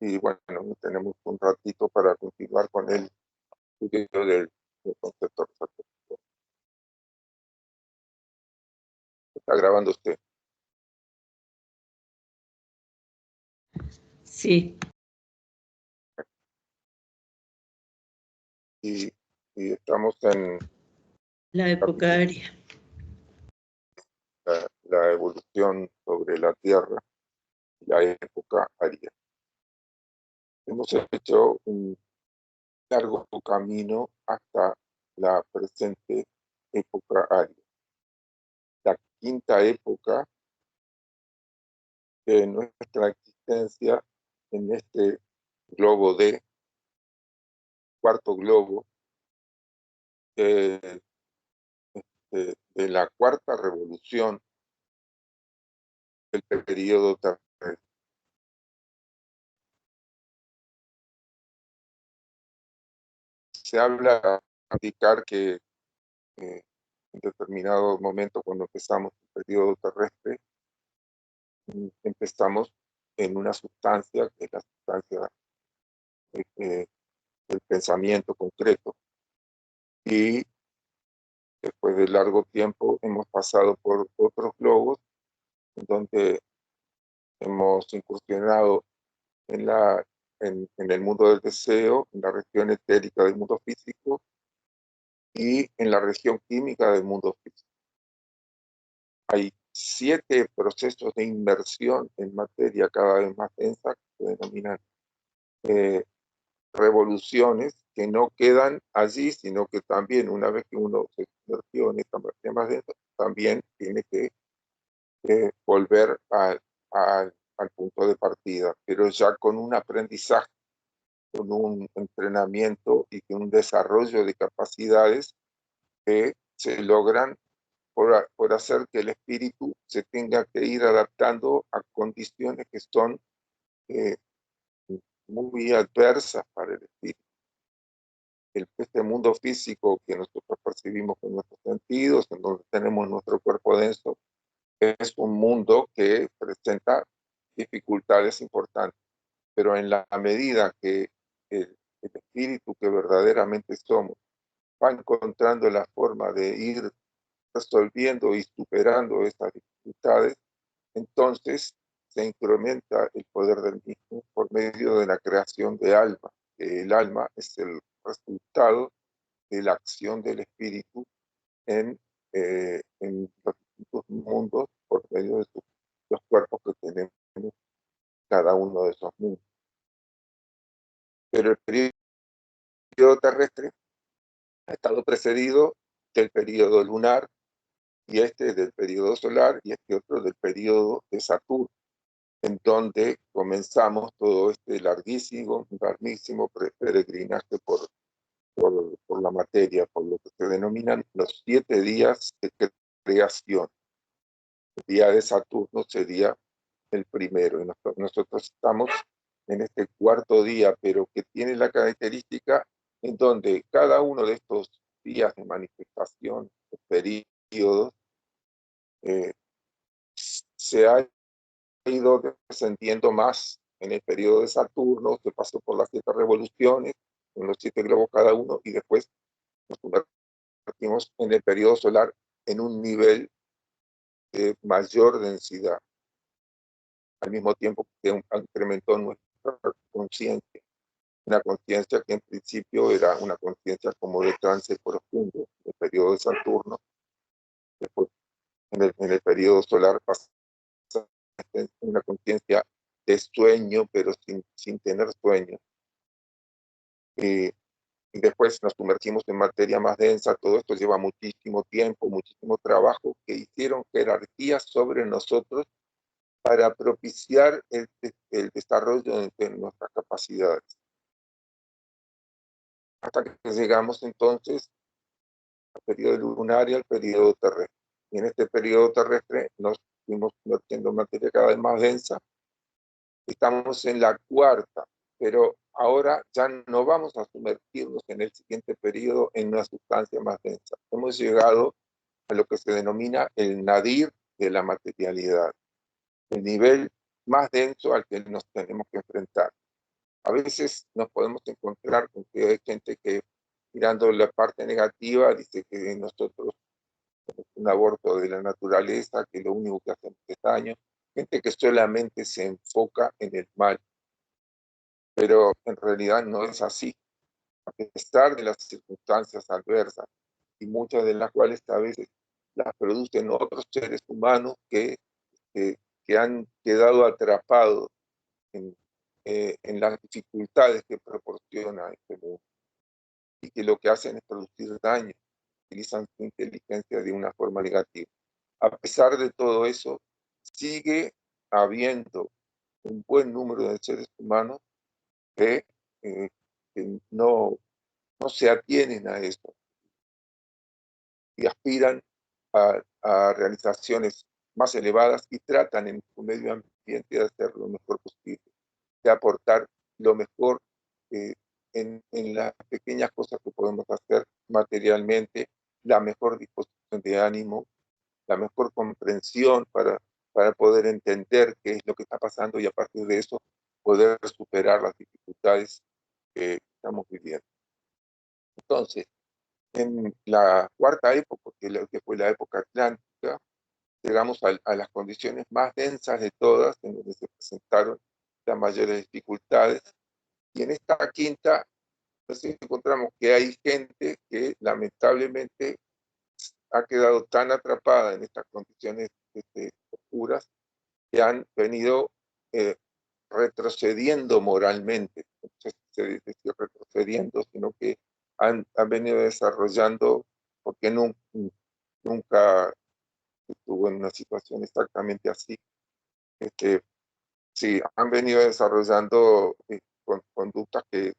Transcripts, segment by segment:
Y bueno, tenemos un ratito para continuar con el estudio del concepto resaltativo. ¿Está grabando usted? Sí. Y estamos en la época aria. La evolución sobre la Tierra, la época aria. Hemos hecho un largo camino hasta la presente época aria. La quinta época de nuestra existencia en este globo cuarto globo, de la cuarta revolución del periodo terrestre. Se habla de indicar que en determinado momento, cuando empezamos el periodo terrestre, empezamos en una sustancia que es la sustancia del pensamiento concreto, y después de largo tiempo hemos pasado por otros globos en donde hemos incursionado en el mundo del deseo, en la región etérica del mundo físico y en la región química del mundo físico. Hay 7 procesos de inmersión en materia cada vez más densa que se denominan revoluciones, que no quedan allí, sino que también una vez que uno se inmersió en esta materia más densa, también tiene que volver al punto de partida, pero ya con un aprendizaje, con un entrenamiento y con un desarrollo de capacidades que se logran por hacer que el espíritu se tenga que ir adaptando a condiciones que son muy adversas para el espíritu. Este mundo físico que nosotros percibimos con nuestros sentidos, en donde tenemos nuestro cuerpo denso, es un mundo que presenta dificultades importantes, pero en la medida que el espíritu que verdaderamente somos va encontrando la forma de ir resolviendo y superando estas dificultades, entonces se incrementa el poder del mismo por medio de la creación de alma. El alma es el resultado de la acción del espíritu en los distintos mundos por medio de los cuerpos que tenemos cada uno de esos mundos. Pero el periodo terrestre ha estado precedido del periodo lunar, y este del periodo solar, y este otro del periodo de Saturno, en donde comenzamos todo este larguísimo peregrinaje por la materia, por lo que se denominan los 7 días de creación. El día de Saturno sería el primero, y nosotros estamos en este cuarto día, pero que tiene la característica en donde cada uno de estos días de manifestación, de periodos, se ha ido descendiendo más. En el periodo de Saturno se pasó por las 7 revoluciones, en los 7 globos cada uno, y después nos convertimos en el periodo solar en un nivel de mayor densidad, al mismo tiempo que incrementó nuestra conciencia, una conciencia que en principio era una conciencia como de trance profundo. En el periodo de Saturno, después en el periodo solar pasa una conciencia de sueño, pero sin tener sueño. Y después nos sumergimos en materia más densa. Todo esto lleva muchísimo tiempo, muchísimo trabajo, que hicieron jerarquías sobre nosotros para propiciar el desarrollo de nuestras capacidades. Hasta que llegamos entonces al periodo lunar y al periodo terrestre. Y en este periodo terrestre nos fuimos sumergiendo en materia cada vez más densa. Estamos en la cuarta, pero ahora ya no vamos a sumergirnos en el siguiente periodo en una sustancia más densa. Hemos llegado a lo que se denomina el nadir de la materialidad, el nivel más denso al que nos tenemos que enfrentar. veces nos podemos encontrar con que hay gente que, mirando la parte negativa, dice que nosotros somos un aborto de la naturaleza, que lo único que hacemos es daño. Gente que solamente se enfoca en el mal, pero en realidad no es así. A pesar de las circunstancias adversas, y muchas de las cuales a veces las producen otros seres humanos que han quedado atrapados en las dificultades que proporciona este mundo, y que lo que hacen es producir daño, utilizan su inteligencia de una forma negativa. A pesar de todo eso, sigue habiendo un buen número de seres humanos que, que no se atienen a esto y aspiran a realizaciones más elevadas y tratan en su medio ambiente de hacer lo mejor posible, de aportar lo mejor en las pequeñas cosas que podemos hacer materialmente, la mejor disposición de ánimo, la mejor comprensión para poder entender qué es lo que está pasando y a partir de eso poder superar las dificultades que estamos viviendo. Entonces, en la cuarta época, que fue la época atlántica, llegamos a las condiciones más densas de todas, en donde se presentaron las mayores dificultades. Y en esta quinta, nos encontramos que hay gente que lamentablemente ha quedado tan atrapada en estas condiciones oscuras que han venido retrocediendo moralmente. No sé si se dice retrocediendo, sino que han venido desarrollando, porque nunca estuvo en una situación exactamente así. Sí, han venido desarrollando conductas que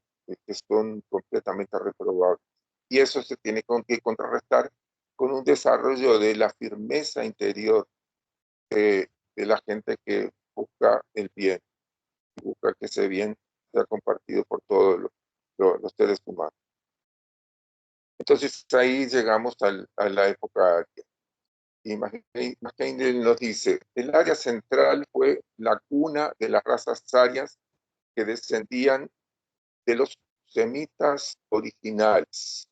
son completamente reprobables. Y eso se tiene que contrarrestar con un desarrollo de la firmeza interior de la gente que busca el bien, y busca que ese bien sea compartido por todos los seres humanos. Entonces ahí llegamos a la época aria. Y McCain nos dice, el área central fue la cuna de las razas arias que descendían de los semitas originales.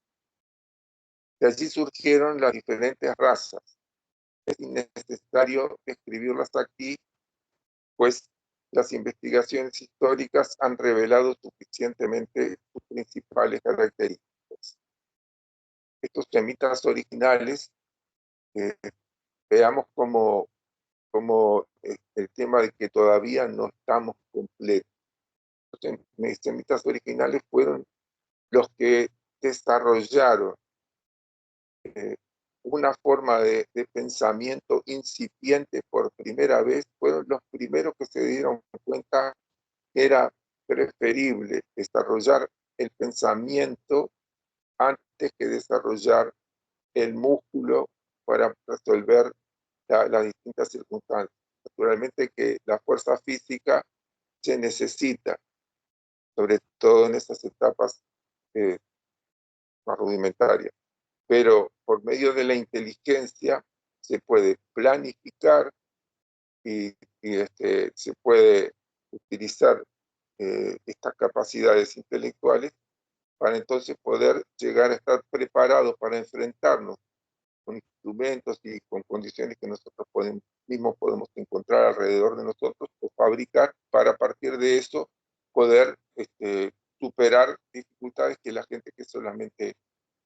De allí surgieron las diferentes razas. Es innecesario escribirlas aquí, pues las investigaciones históricas han revelado suficientemente sus principales características. Estos semitas originales, veamos como el tema de que todavía no estamos completos. Los semitas originales fueron los que desarrollaron una forma de pensamiento incipiente por primera vez, fueron los primeros que se dieron cuenta que era preferible desarrollar el pensamiento antes que desarrollar el músculo para resolver las distintas circunstancias. Naturalmente que la fuerza física se necesita, sobre todo en estas etapas más rudimentarias, pero por medio de la inteligencia se puede planificar y se puede utilizar estas capacidades intelectuales para entonces poder llegar a estar preparados para enfrentarnos con instrumentos y con condiciones que nosotros mismos podemos encontrar alrededor de nosotros o fabricar para a partir de eso poder superar dificultades que la gente que solamente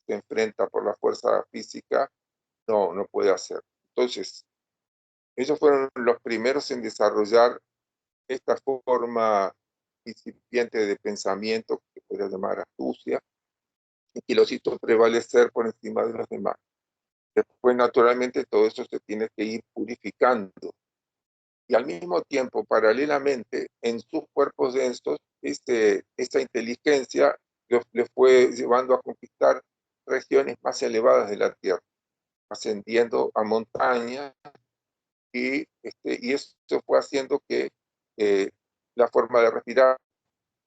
se enfrenta por la fuerza física no puede hacer. Entonces, ellos fueron los primeros en desarrollar esta forma incipiente de pensamiento, que se podría llamar astucia, y que los hizo prevalecer por encima de los demás. Después, naturalmente, todo eso se tiene que ir purificando. Y al mismo tiempo, paralelamente, en sus cuerpos densos, esta inteligencia les fue llevando a conquistar regiones más elevadas de la Tierra, ascendiendo a montañas, y eso fue haciendo que la forma de respirar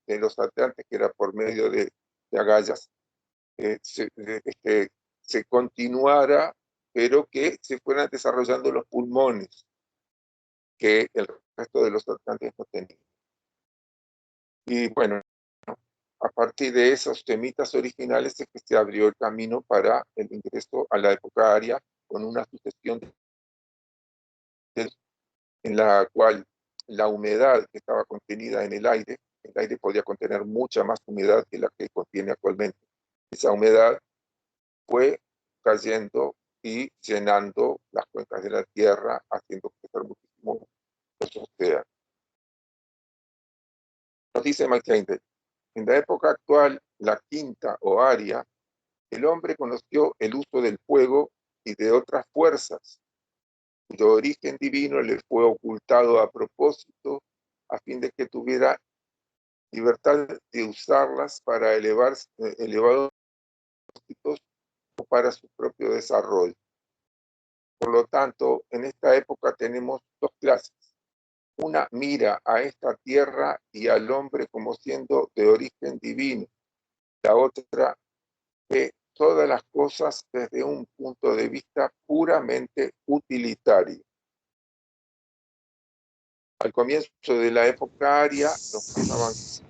de los atlantes, que era por medio de agallas, se continuara, pero que se fueran desarrollando los pulmones que el resto de los atlantes no tenían. Y bueno, a partir de esos temitas originales es que se abrió el camino para el ingreso a la época aria, con una sucesión en la cual la humedad que estaba contenida en el aire podía contener mucha más humedad que la que contiene actualmente. Esa humedad fue cayendo y llenando las cuencas de la tierra, haciendo crecer muchísimo los océanos. Nos dice McCain, en la época actual, la quinta o aria, el hombre conoció el uso del fuego y de otras fuerzas, cuyo origen divino le fue ocultado a propósito, a fin de que tuviera libertad de usarlas para elevados propósitos o para su propio desarrollo. Por lo tanto, en esta época tenemos dos clases. Una mira a esta tierra y al hombre como siendo de origen divino. La otra ve todas las cosas desde un punto de vista puramente utilitario. Al comienzo de la época aria, los más avanzados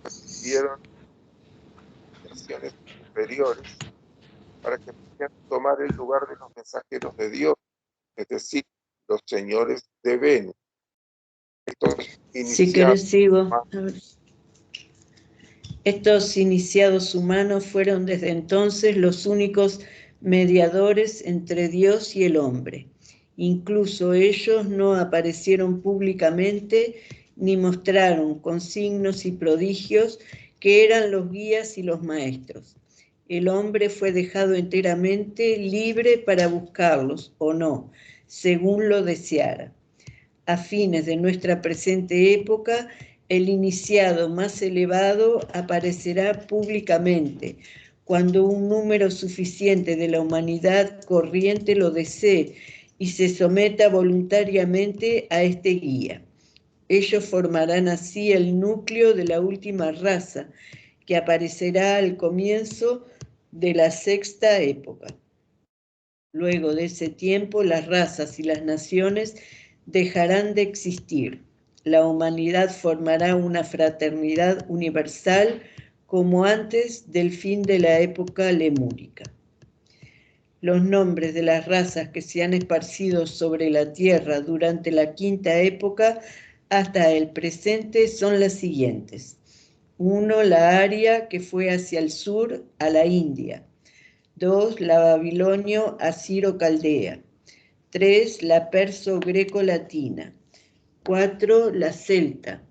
recibieron naciones superiores para que pudieran tomar el lugar de los mensajeros de Dios, es decir, los señores de Venus. Si querés sigo. Estos iniciados humanos fueron desde entonces los únicos mediadores entre Dios y el hombre. Incluso ellos no aparecieron públicamente ni mostraron con signos y prodigios que eran los guías y los maestros. El hombre fue dejado enteramente libre para buscarlos o no, según lo deseara. A fines de nuestra presente época, el iniciado más elevado aparecerá públicamente cuando un número suficiente de la humanidad corriente lo desee y se someta voluntariamente a este guía. Ellos formarán así el núcleo de la última raza, que aparecerá al comienzo de la sexta época. Luego de ese tiempo, las razas y las naciones dejarán de existir. La humanidad formará una fraternidad universal como antes del fin de la época lemúrica. Los nombres de las razas que se han esparcido sobre la tierra durante la quinta época hasta el presente son las siguientes. 1. La aria, que fue hacia el sur a la India. 2. La babilonio-asiro-caldea. 3. La perso-greco-latina. 4. La celta.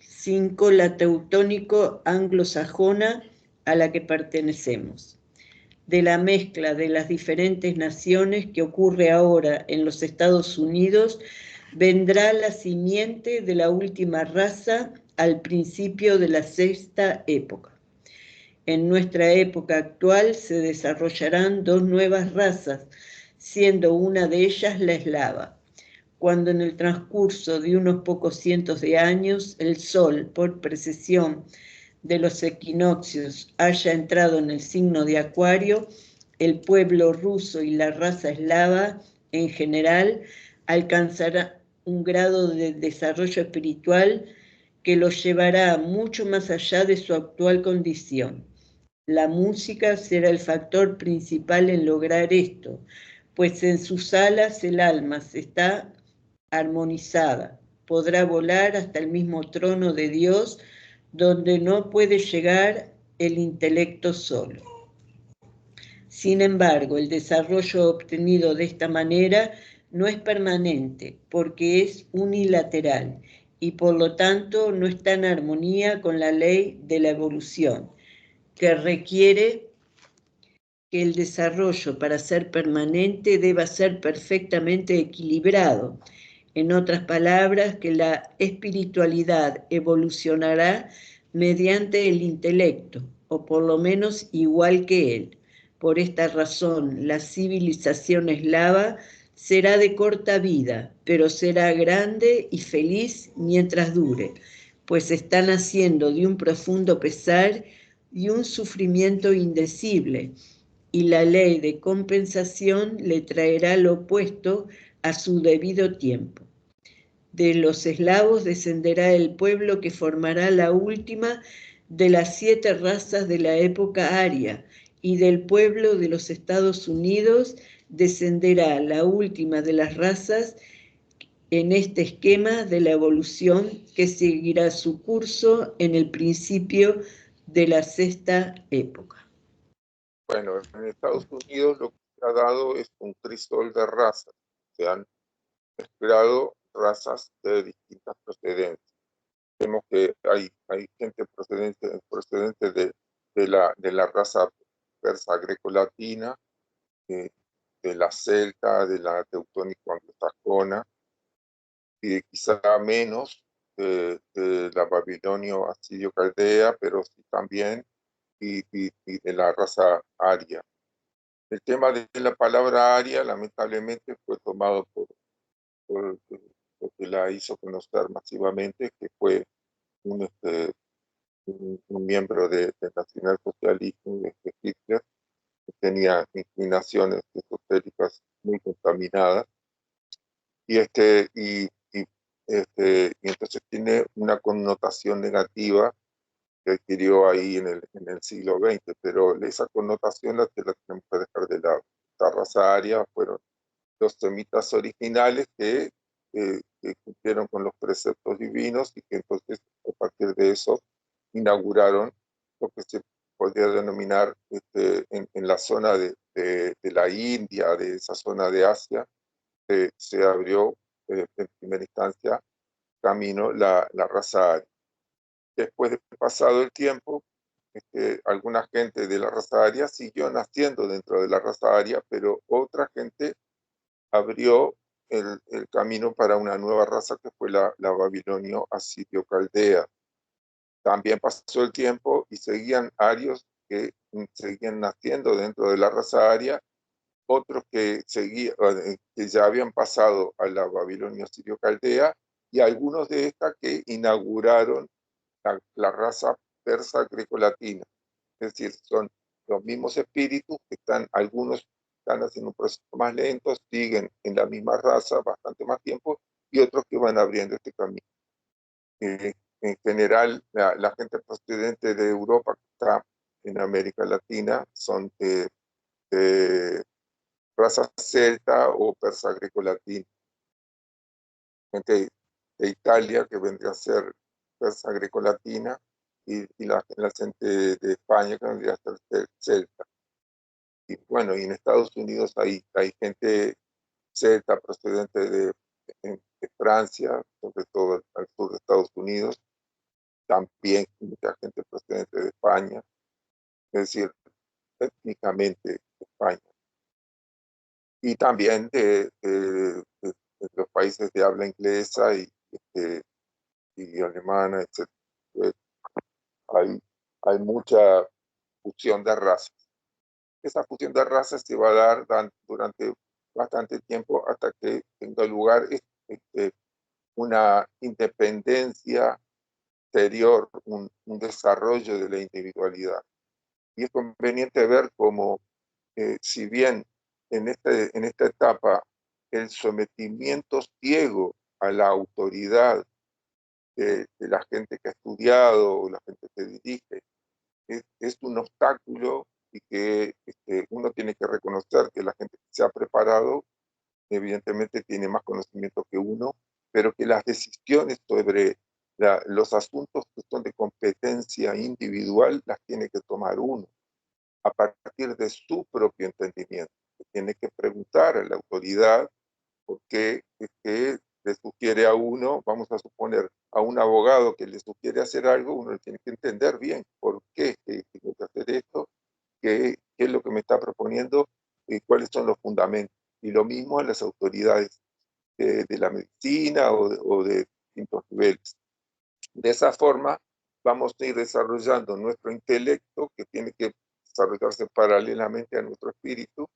5. La teutónico-anglosajona, a la que pertenecemos. De la mezcla de las diferentes naciones que ocurre ahora en los Estados Unidos, vendrá la simiente de la última raza al principio de la sexta época. En nuestra época actual se desarrollarán dos nuevas razas, siendo una de ellas la eslava. Cuando en el transcurso de unos pocos cientos de años el Sol, por precesión de los equinoccios, haya entrado en el signo de Acuario, el pueblo ruso y la raza eslava en general alcanzará un grado de desarrollo espiritual que los llevará mucho más allá de su actual condición. La música será el factor principal en lograr esto, pues en sus alas el alma está armonizada. Podrá volar hasta el mismo trono de Dios, donde no puede llegar el intelecto solo. Sin embargo, el desarrollo obtenido de esta manera no es permanente, porque es unilateral y por lo tanto no está en armonía con la ley de la evolución, que requiere que el desarrollo para ser permanente deba ser perfectamente equilibrado. En otras palabras, que la espiritualidad evolucionará mediante el intelecto, o por lo menos igual que él. Por esta razón, la civilización eslava será de corta vida, pero será grande y feliz mientras dure, pues está naciendo de un profundo pesar y un sufrimiento indecible, y la ley de compensación le traerá lo opuesto a su debido tiempo. De los eslavos descenderá el pueblo que formará la última de las 7 razas de la época aria, y del pueblo de los Estados Unidos descenderá la última de las razas en este esquema de la evolución que seguirá su curso en el principio de la 6ª época. Bueno, en Estados Unidos lo que se ha dado es un crisol de razas. Se han mezclado razas de distintas procedencias. Vemos que hay gente procedente de la raza persa grecolatina, de la celta, de la teutónico anglosajona, y quizá menos de la babilonio asirio caldea, pero sí también y de la raza aria. El tema de la palabra aria lamentablemente fue tomado por lo que la hizo conocer masivamente, que fue un, un miembro del nacionalsocialismo de Hitler, que tenía inclinaciones esotéricas muy contaminadas, y entonces tiene una connotación negativa que adquirió ahí en el siglo XX, pero esa connotación la tenemos que dejar de lado. La raza aria fueron los semitas originales que cumplieron con los preceptos divinos y que entonces a partir de eso inauguraron lo que se podría denominar en la zona de la India, de esa zona de Asia, se abrió en primera instancia camino la raza aria. Después de pasado el tiempo, alguna gente de la raza aria siguió naciendo dentro de la raza aria, pero otra gente abrió el camino para una nueva raza que fue la babilonio asirio caldea. También pasó el tiempo y seguían arios que seguían naciendo dentro de la raza aria, otros que ya habían pasado a la babilonio asirio caldea, y algunos de estas que inauguraron la raza persa grecolatina. Es decir, son los mismos espíritus que algunos están haciendo un proceso más lento, siguen en la misma raza bastante más tiempo, y otros que van abriendo este camino. En general, la gente procedente de Europa que está en América Latina son de raza celta o persa grecolatina. Gente de Italia que vendría a ser persa grecolatina, y la gente de España que vendría a ser celta. Y bueno, y en Estados Unidos hay gente celta procedente de Francia, sobre todo al sur de Estados Unidos, también mucha gente procedente de España, es decir, étnicamente de España, y también de los países de habla inglesa y alemana, etc. Hay mucha fusión de razas. Esa fusión de razas se va a dar durante bastante tiempo hasta que tenga lugar una independencia exterior, un desarrollo de la individualidad. Y es conveniente ver cómo, si bien en esta etapa el sometimiento ciego a la autoridad de la gente que ha estudiado o la gente que dirige es un obstáculo, y que uno tiene que reconocer que la gente que se ha preparado evidentemente tiene más conocimiento que uno, pero que las decisiones sobre los asuntos que son de competencia individual las tiene que tomar uno a partir de su propio entendimiento. Tiene que preguntar a la autoridad por qué le sugiere a uno, vamos a suponer, a un abogado que le sugiere hacer algo, uno tiene que entender bien por qué tengo que hacer esto, qué es lo que me está proponiendo y cuáles son los fundamentos. Y lo mismo a las autoridades de la medicina o de distintos niveles. De esa forma, vamos a ir desarrollando nuestro intelecto, que tiene que desarrollarse paralelamente a nuestro espíritu,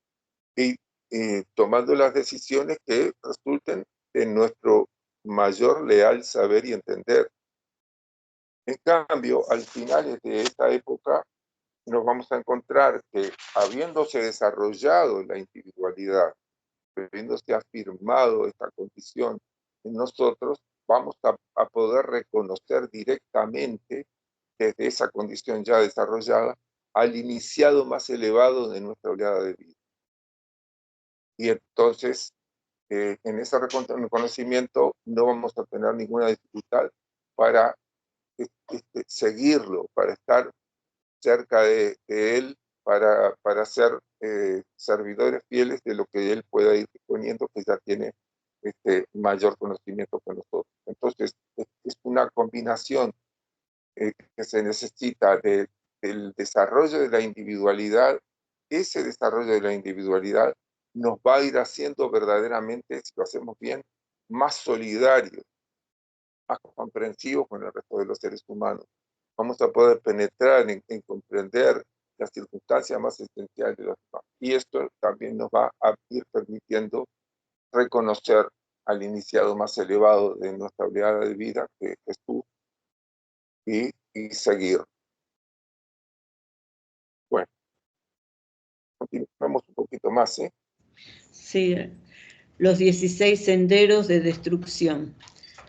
y tomando las decisiones que resulten en nuestro mayor leal saber y entender. En cambio, al final de esta época, nos vamos a encontrar que, habiéndose desarrollado la individualidad, habiéndose afirmado esta condición en nosotros, vamos a poder reconocer directamente desde esa condición ya desarrollada al iniciado más elevado de nuestra oleada de vida. Y entonces, en ese reconocimiento no vamos a tener ninguna dificultad para seguirlo, para estar cerca de él, para ser servidores fieles de lo que él pueda ir poniendo, que ya tiene mayor conocimiento que nosotros. Entonces, es una combinación que se necesita del desarrollo de la individualidad. Ese desarrollo de la individualidad nos va a ir haciendo verdaderamente, si lo hacemos bien, más solidarios, más comprensivos con el resto de los seres humanos. Vamos a poder penetrar en comprender las circunstancias más esenciales de los demás. Y esto también nos va a ir permitiendo reconocer al iniciado más elevado de nuestra oleada de vida, que es Jesús, y seguir. Bueno, continuamos un poquito más, ¿eh? Sí, los 16 senderos de destrucción.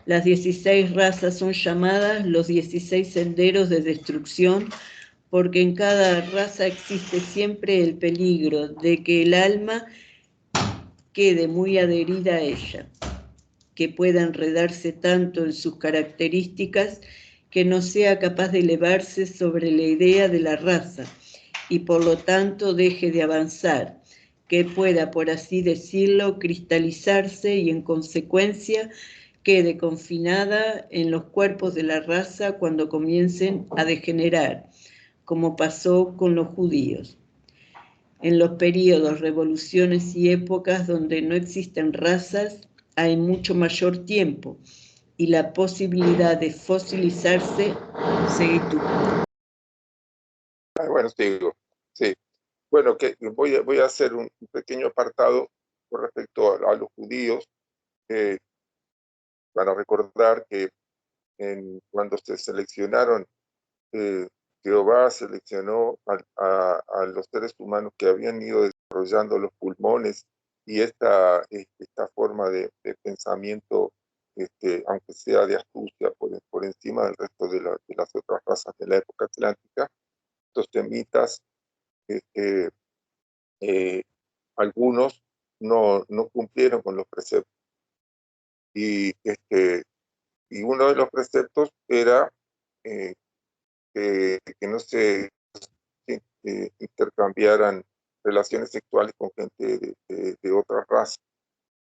Las 16 razas son llamadas los 16 senderos de destrucción porque en cada raza existe siempre el peligro de que el alma quede muy adherida a ella, que pueda enredarse tanto en sus características que no sea capaz de elevarse sobre la idea de la raza y por lo tanto deje de avanzar, que pueda, por así decirlo, cristalizarse y en consecuencia quede confinada en los cuerpos de la raza cuando comiencen a degenerar, como pasó con los judíos. En los periodos, revoluciones y épocas donde no existen razas, hay mucho mayor tiempo y la posibilidad de fosilizarse. Seguí tú. Bueno, sigo. Sí. Bueno, que voy a hacer un pequeño apartado con respecto a los judíos, para recordar que cuando se seleccionaron, Jehová seleccionó a los seres humanos que habían ido desarrollando los pulmones y esta forma de pensamiento, aunque sea de astucia, por encima del resto de las otras razas de la época atlántica. Estos semitas, algunos no cumplieron con los preceptos. Y uno de los preceptos era que no se intercambiaran relaciones sexuales con gente de otra raza,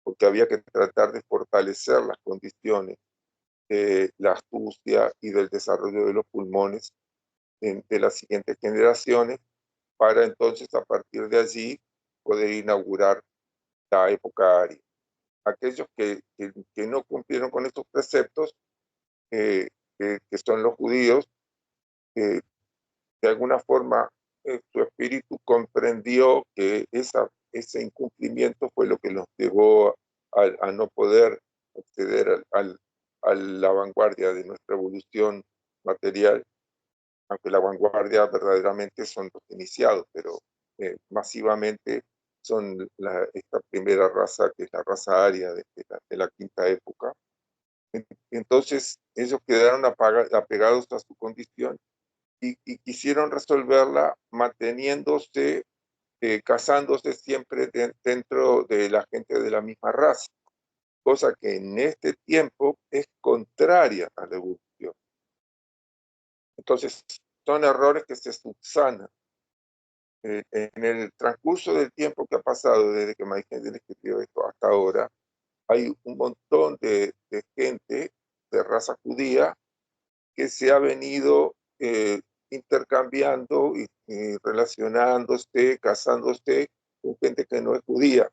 porque había que tratar de fortalecer las condiciones de la astucia y del desarrollo de los pulmones de las siguientes generaciones, para entonces a partir de allí poder inaugurar la época aria. Aquellos que no cumplieron con estos preceptos, que son los judíos, de alguna forma su espíritu comprendió que ese incumplimiento fue lo que los llevó a no poder acceder a la vanguardia de nuestra evolución material, aunque la vanguardia verdaderamente son los iniciados, pero masivamente son esta primera raza, que es la raza aria de la quinta época. Entonces ellos quedaron apegados a su condición y quisieron resolverla manteniéndose, casándose siempre dentro de la gente de la misma raza, cosa que en este tiempo es contraria a la evolución. Entonces son errores que se subsanan. En el transcurso del tiempo que ha pasado desde que Maikendel escribió esto hasta ahora, hay un montón de gente de raza judía que se ha venido intercambiando y relacionándose, casándose con gente que no es judía.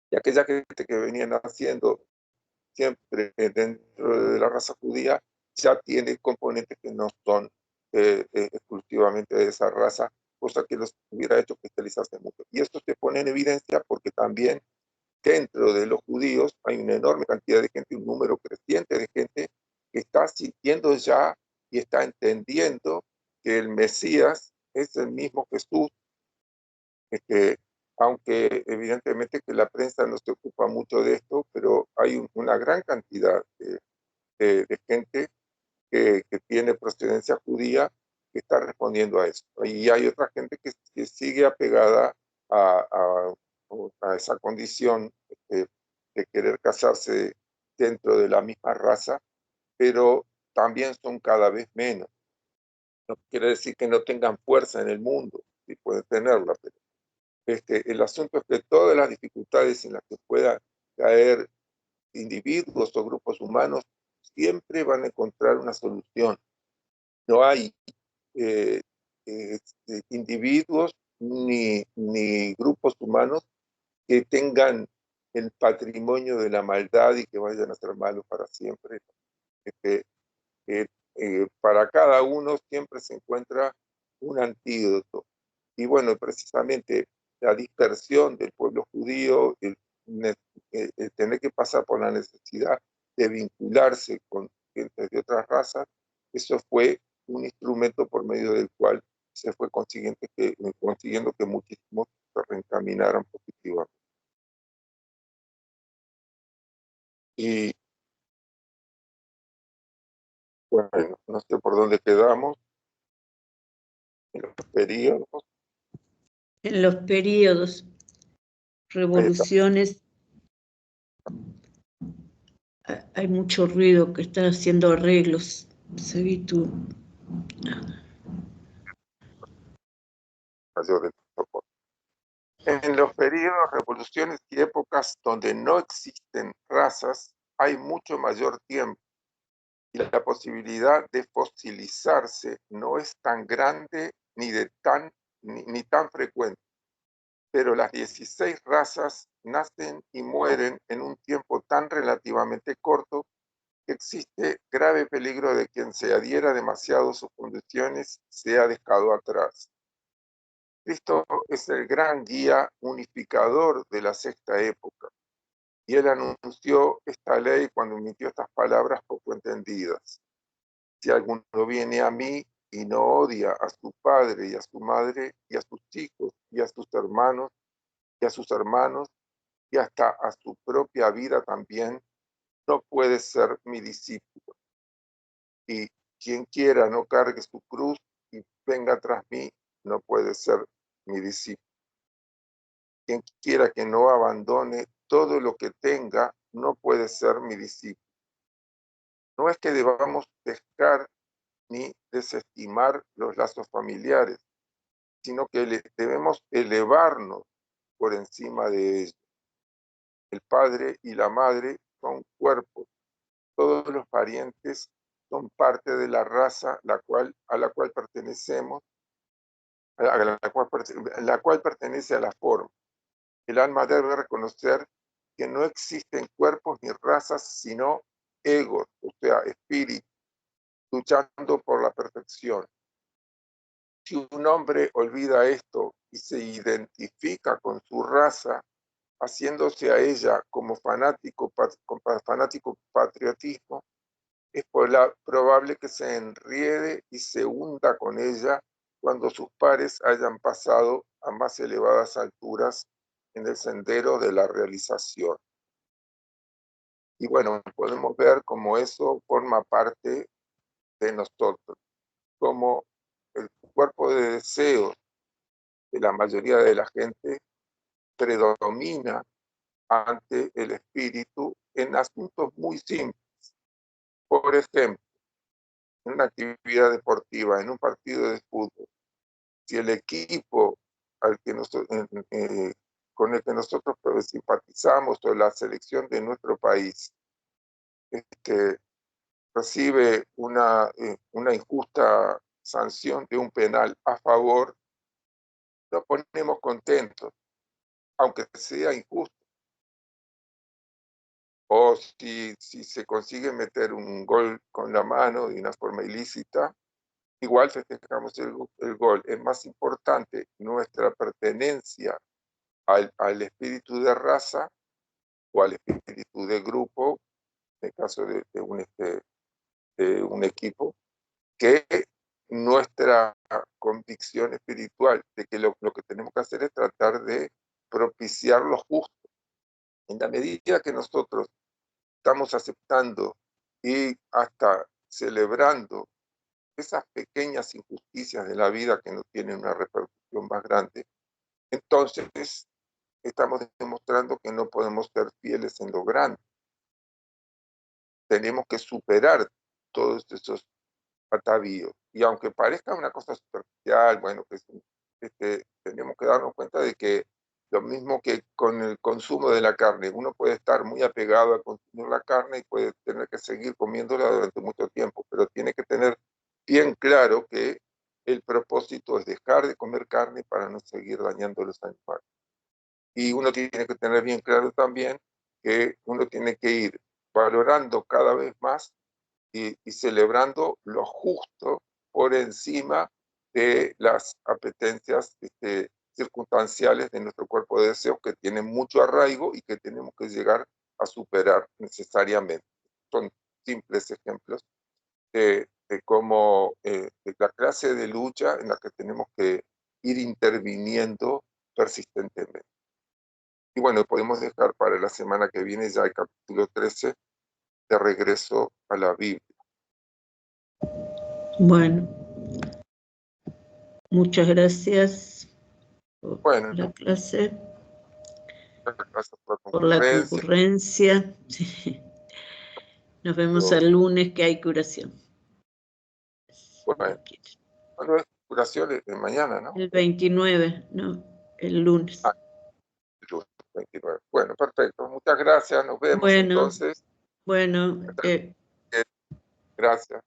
Y aquella gente que venía naciendo siempre dentro de la raza judía ya tiene componentes que no son exclusivamente de esa raza, cosa que los hubiera hecho cristalizarse mucho. Y esto se pone en evidencia porque también dentro de los judíos hay una enorme cantidad de gente, un número creciente de gente que está sintiendo ya y está entendiendo que el Mesías es el mismo Jesús, aunque evidentemente que la prensa no se ocupa mucho de esto, pero hay una gran cantidad de gente que tiene procedencia judía que está respondiendo a eso. Y hay otra gente que sigue apegada a, a- a esa condición de querer casarse dentro de la misma raza, pero también son cada vez menos. No quiere decir que no tengan fuerza en el mundo, sí pueden tenerla, pero el asunto es que todas las dificultades en las que puedan caer individuos o grupos humanos siempre van a encontrar una solución. No hay eh, individuos ni grupos humanos que tengan el patrimonio de la maldad y que vayan a ser malos para siempre. Este, eh, para cada uno siempre se encuentra un antídoto. Y bueno, precisamente la dispersión del pueblo judío, el tener que pasar por la necesidad de vincularse con gente de otras razas, eso fue un instrumento por medio del cual se fue consiguiendo que muchísimos se reencaminaran positivamente. Y bueno, no sé por dónde quedamos en los periodos. En los periodos, Ahí está. revoluciones, hay mucho ruido que están haciendo arreglos. Seguí tú. Mayor del protocolo. En los periodos, revoluciones y épocas donde no existen razas, hay mucho mayor tiempo y la posibilidad de fosilizarse no es tan grande ni tan frecuente. Pero las 16 razas nacen y mueren en un tiempo tan relativamente corto que existe grave peligro de quien se adhiera demasiado a sus condiciones sea dejado atrás. Cristo es el gran guía unificador de la sexta época, y él anunció esta ley cuando emitió estas palabras poco entendidas. Si alguno viene a mí y no odia a su padre y a su madre y a sus hijos y a sus hermanos y hasta a su propia vida también, no puede ser mi discípulo. Y quien quiera no cargue su cruz y venga tras mí, no puede ser mi discípulo. Quien quiera que no abandone todo lo que tenga, no puede ser mi discípulo. No es que debamos dejar ni desestimar los lazos familiares, sino que debemos elevarnos por encima de ellos. El padre y la madre son cuerpos. Todos los parientes son parte de la raza a la cual pertenecemos, la cual pertenece a la forma. El alma debe reconocer que no existen cuerpos ni razas, sino egos, o sea, espíritus, luchando por la perfección. Si un hombre olvida esto y se identifica con su raza, haciéndose a ella como fanático patriotismo, es probable que se enriede y se hunda con ella cuando sus pares hayan pasado a más elevadas alturas en el sendero de la realización. Y bueno, podemos ver cómo eso forma parte de nosotros, como el cuerpo de deseos de la mayoría de la gente predomina ante el espíritu en asuntos muy simples. Por ejemplo, en una actividad deportiva, en un partido de fútbol, si el equipo al que con el que nosotros simpatizamos o la selección de nuestro país recibe una injusta sanción de un penal a favor, nos ponemos contentos, aunque sea injusto. O si se consigue meter un gol con la mano de una forma ilícita, igual festejamos el gol. Es más importante nuestra pertenencia al espíritu de raza o al espíritu de grupo, en el caso de un equipo, que nuestra convicción espiritual de que lo que tenemos que hacer es tratar de propiciar lo justo. En la medida que nosotros estamos aceptando y hasta celebrando esas pequeñas injusticias de la vida que no tienen una repercusión más grande, entonces estamos demostrando que no podemos ser fieles en lo grande. Tenemos que superar todos esos atavíos. Y aunque parezca una cosa superficial, bueno, pues tenemos que darnos cuenta de que lo mismo que con el consumo de la carne, uno puede estar muy apegado a consumir la carne y puede tener que seguir comiéndola durante mucho tiempo, pero tiene que tener bien claro que el propósito es dejar de comer carne para no seguir dañando a los animales. Y uno tiene que tener bien claro también que uno tiene que ir valorando cada vez más y celebrando lo justo por encima de las apetencias circunstanciales de nuestro cuerpo de deseos que tienen mucho arraigo y que tenemos que llegar a superar necesariamente. Son simples ejemplos de cómo de la clase de lucha en la que tenemos que ir interviniendo persistentemente. Y bueno, podemos dejar para la semana que viene ya el capítulo 13 de regreso a la Biblia. Bueno, muchas gracias por la clase, gracias por la concurrencia. Sí. Nos vemos el lunes que hay curación. Bueno, es curación de mañana, ¿no? El 29, no, el lunes. El lunes 29. Bueno, perfecto. Muchas gracias. Nos vemos entonces. Bueno. Gracias.